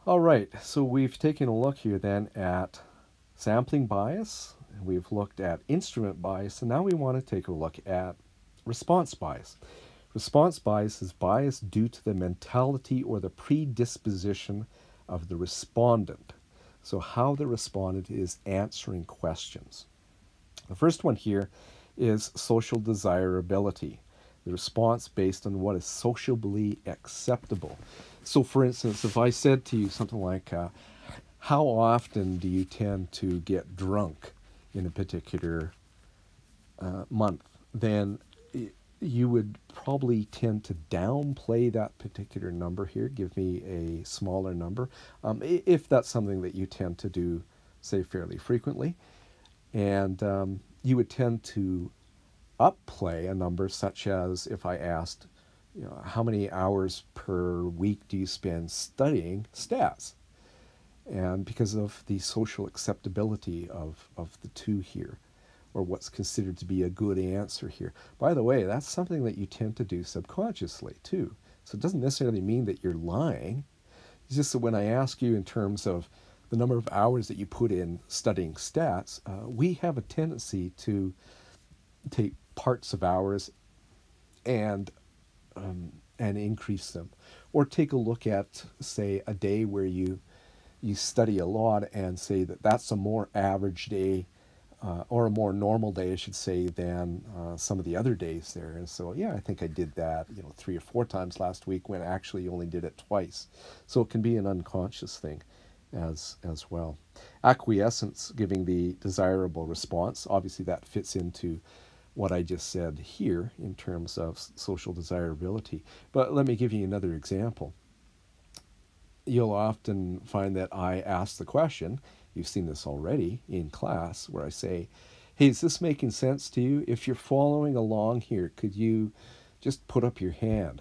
All right, so we've taken a look here then at sampling bias, and we've looked at instrument bias, and now we want to take a look at response bias. Response bias is bias due to the mentality or the predisposition of the respondent. So, how the respondent is answering questions. The first one here is social desirability, the response based on what is sociably acceptable. So, for instance, if I said to you something like, how often do you tend to get drunk in a particular month, then you would probably tend to downplay that particular number here, give me a smaller number, if that's something that you tend to do, say, fairly frequently. And you would tend to upplay a number such as if I asked, how many hours per week do you spend studying stats? And because of the social acceptability of the two here, or what's considered to be a good answer here. By the way, that's something that you tend to do subconsciously too. So it doesn't necessarily mean that you're lying. It's just that when I ask you in terms of the number of hours that you put in studying stats, we have a tendency to take parts of hours and increase them, or take a look at, say, a day where you study a lot and say that that's a more average day, or a more normal day, I should say, than some of the other days there. And so, yeah, I think I did that, 3 or 4 times last week when actually you only did it twice. So it can be an unconscious thing as well. Acquiescence, giving the desirable response. Obviously, that fits into what I just said here in terms of social desirability. But let me give you another example. You'll often find that I ask the question, you've seen this already in class, where I say, hey, is this making sense to you? If you're following along here, could you just put up your hand?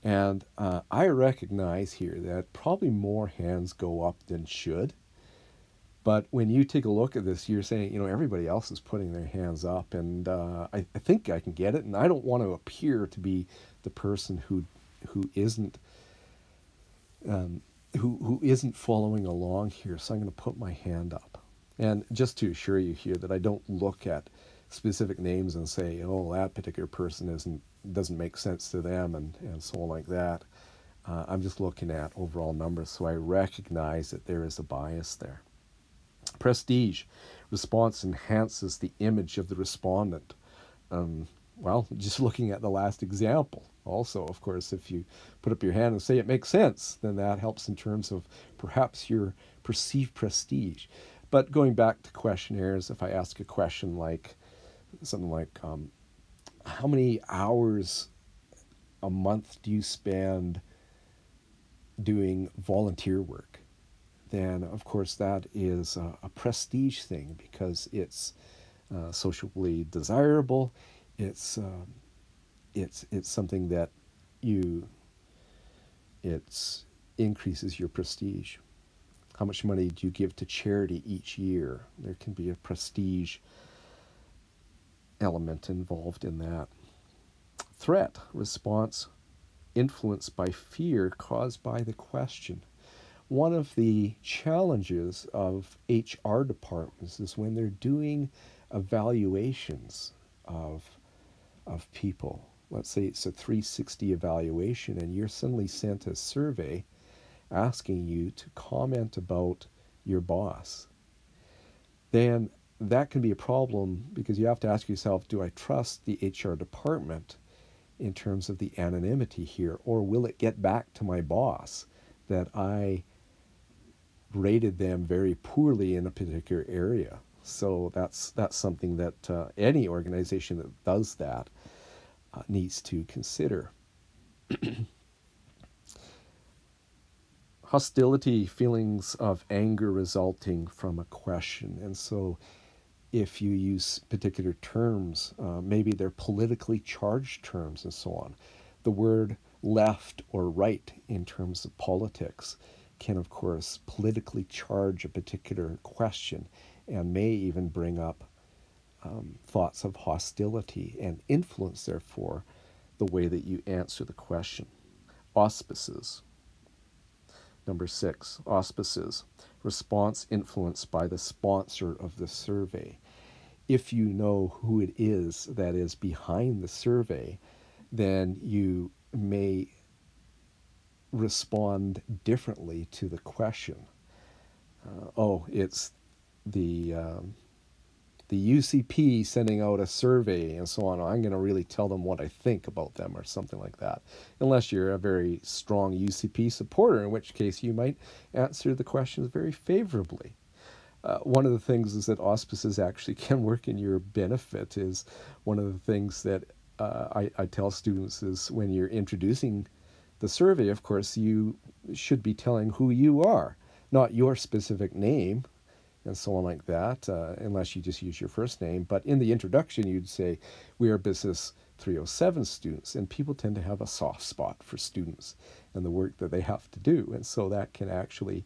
And I recognize here that probably more hands go up than should. But when you take a look at this, you're saying, everybody else is putting their hands up, and I think I can get it. And I don't want to appear to be the person who isn't who isn't following along here. So I'm going to put my hand up. And just to assure you here that I don't look at specific names and say, oh, that particular person doesn't make sense to them, and so on like that. I'm just looking at overall numbers, so I recognize that there is a bias there. Prestige. Response enhances the image of the respondent. Well, just looking at the last example. Also, of course, if you put up your hand and say it makes sense, then that helps in terms of perhaps your perceived prestige. But going back to questionnaires, if I ask a question like something like, how many hours a month do you spend doing volunteer work? Then, of course, that is a prestige thing because it's socially desirable. It's something that it increases your prestige. How much money do you give to charity each year? There can be a prestige element involved in that. Threat response influenced by fear caused by the question. One of the challenges of HR departments is when they're doing evaluations of people. Let's say it's a 360 evaluation and you're suddenly sent a survey asking you to comment about your boss. Then that can be a problem because you have to ask yourself, do I trust the HR department in terms of the anonymity here, or will it get back to my boss that I rated them very poorly in a particular area? So that's something that any organization that does that needs to consider. Hostility, feelings of anger resulting from a question. And so if you use particular terms, maybe they're politically charged terms and so on. The word left or right in terms of politics can, of course, politically charge a particular question and may even bring up thoughts of hostility and influence, therefore, the way that you answer the question. Auspices. Number 6, auspices, response influenced by the sponsor of the survey. If you know who it is that is behind the survey, then you may respond differently to the question. It's the UCP sending out a survey and so on. I'm going to really tell them what I think about them or something like that. Unless you're a very strong UCP supporter, in which case you might answer the questions very favorably. One of the things is that auspices actually can work in your benefit. Is one of the things that I tell students is when you're introducing the survey, of course, you should be telling who you are, not your specific name and so on like that, unless you just use your first name. But in the introduction, you'd say, we are Business 307 students, and people tend to have a soft spot for students and the work that they have to do. And so that can actually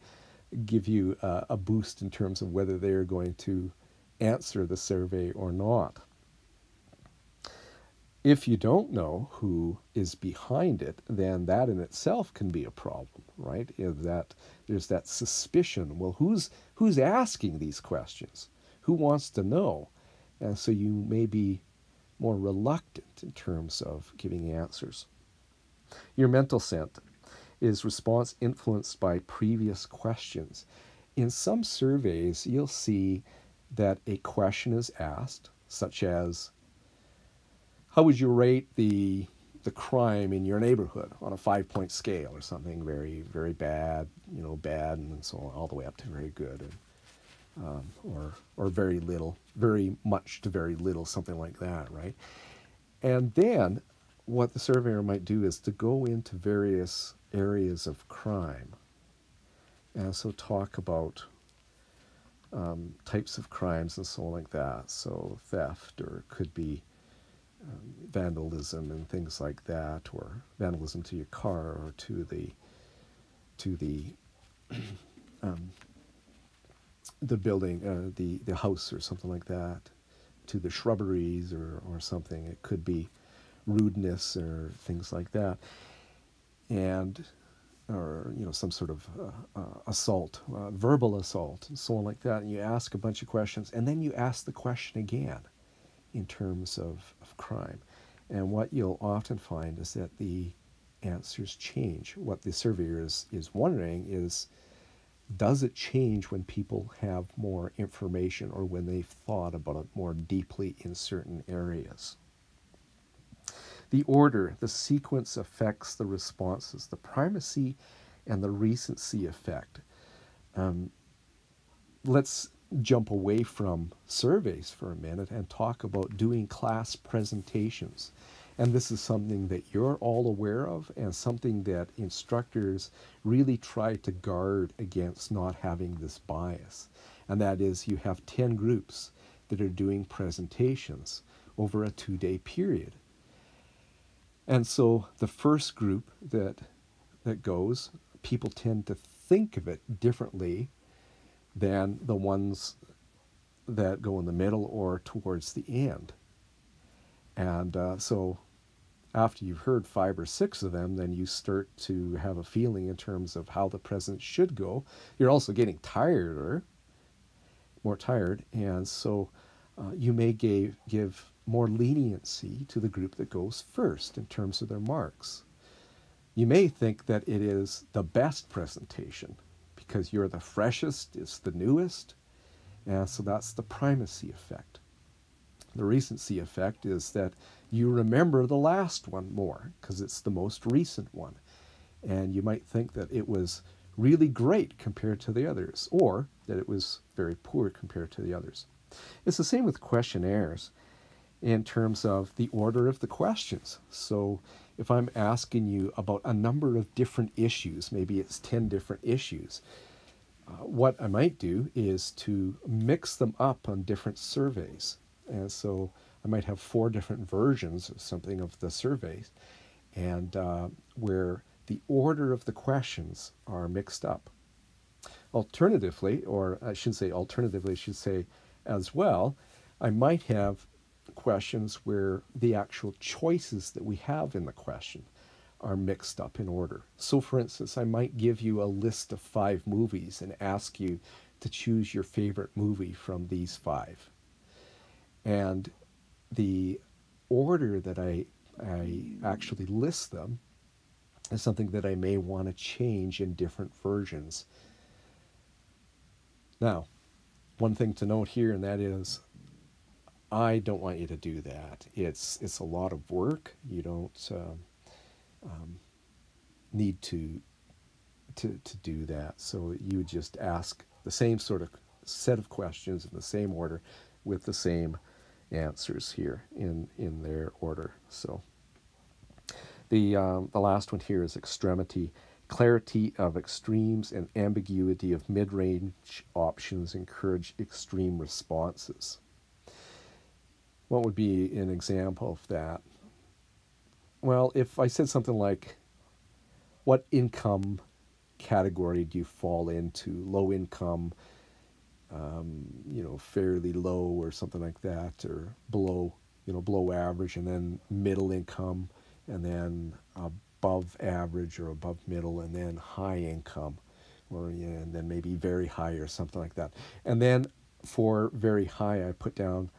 give you a boost in terms of whether they're going to answer the survey or not. If you don't know who is behind it, then that in itself can be a problem, right? Is that there's that suspicion. Well, who's asking these questions? Who wants to know? And so you may be more reluctant in terms of giving answers. Your mental scent is response influenced by previous questions. In some surveys, you'll see that a question is asked, such as, how would you rate the crime in your neighborhood on a 5-point scale, or something very, very bad, bad, and so on, all the way up to very good, and, or very little, very much to very little, something like that, right? And then what the surveyor might do is to go into various areas of crime, and so talk about types of crimes and so on like that. So theft, or it could be vandalism and things like that, or vandalism to your car, or to the the building, the house, or something like that, to the shrubberies, or something. It could be rudeness or things like that, and or some sort of assault, verbal assault, and so on like that. And you ask a bunch of questions, and then you ask the question again in terms of crime. And what you'll often find is that the answers change. What the surveyor is wondering is, does it change when people have more information, or when they've thought about it more deeply in certain areas? The order, the sequence affects the responses, the primacy and the recency effect. Let's jump away from surveys for a minute and talk about doing class presentations. And this is something that you're all aware of, and something that instructors really try to guard against not having this bias. And that is, you have 10 groups that are doing presentations over a 2-day period. And so the first group that goes, people tend to think of it differently than the ones that go in the middle or towards the end. And so after you've heard 5 or 6 of them, then you start to have a feeling in terms of how the present should go. You're also getting more tired, and so you may give more leniency to the group that goes first in terms of their marks. You may think that it is the best presentation because you're the freshest, it's the newest, and so that's the primacy effect. The recency effect is that you remember the last one more because it's the most recent one, and you might think that it was really great compared to the others, or that it was very poor compared to the others. It's the same with questionnaires in terms of the order of the questions. So if I'm asking you about a number of different issues, maybe it's 10 different issues, what I might do is to mix them up on different surveys. And so I might have 4 different versions of something of the surveys, and where the order of the questions are mixed up. Alternatively, or I shouldn't say alternatively, I should say as well, I might have questions where the actual choices that we have in the question are mixed up in order. So for instance, I might give you a list of 5 movies and ask you to choose your favorite movie from these 5. And the order that I actually list them is something that I may want to change in different versions. Now, one thing to note here, and that is, I don't want you to do that. It's a lot of work. You don't need to do that. So you just ask the same sort of set of questions in the same order with the same answers here in their order. So the last one here is extremity. Clarity of extremes and ambiguity of mid-range options encourage extreme responses. What would be an example of that? Well, if I said something like, what income category do you fall into? Low income, fairly low or something like that, or below, below average, and then middle income, and then above average or above middle, and then high income, or and then maybe very high or something like that. And then for very high, I put down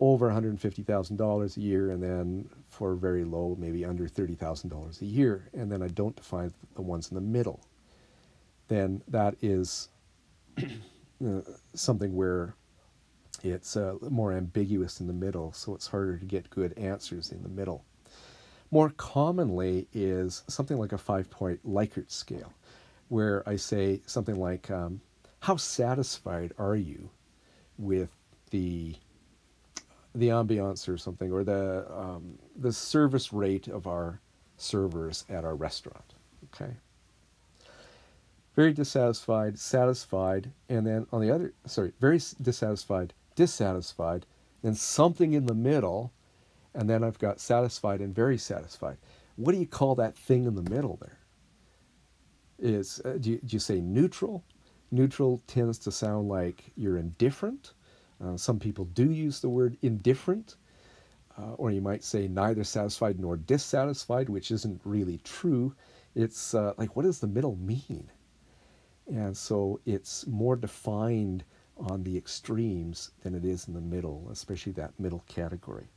over $150,000 a year, and then for very low, maybe under $30,000 a year, and then I don't define the ones in the middle. Then that is something where it's more ambiguous in the middle, so it's harder to get good answers in the middle. More commonly is something like a 5-point Likert scale, where I say something like, how satisfied are you with the ambiance or something, or the service rate of our servers at our restaurant. Okay. Very dissatisfied, satisfied, and then on the other, very dissatisfied, dissatisfied, then something in the middle, and then I've got satisfied and very satisfied. What do you call that thing in the middle there? Is do you say neutral? Neutral tends to sound like you're indifferent. Some people do use the word indifferent, or you might say neither satisfied nor dissatisfied, which isn't really true. It's like, what does the middle mean? And so it's more defined on the extremes than it is in the middle, especially that middle category.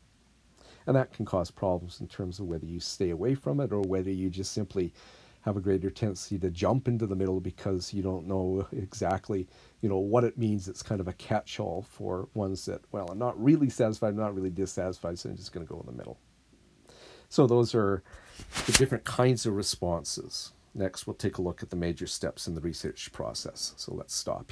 And that can cause problems in terms of whether you stay away from it or whether you just simply have a greater tendency to jump into the middle because you don't know exactly, what it means. It's kind of a catch-all for ones that, well, I'm not really satisfied, I'm not really dissatisfied, so I'm just going to go in the middle. So those are the different kinds of responses. Next, we'll take a look at the major steps in the research process. So let's stop here.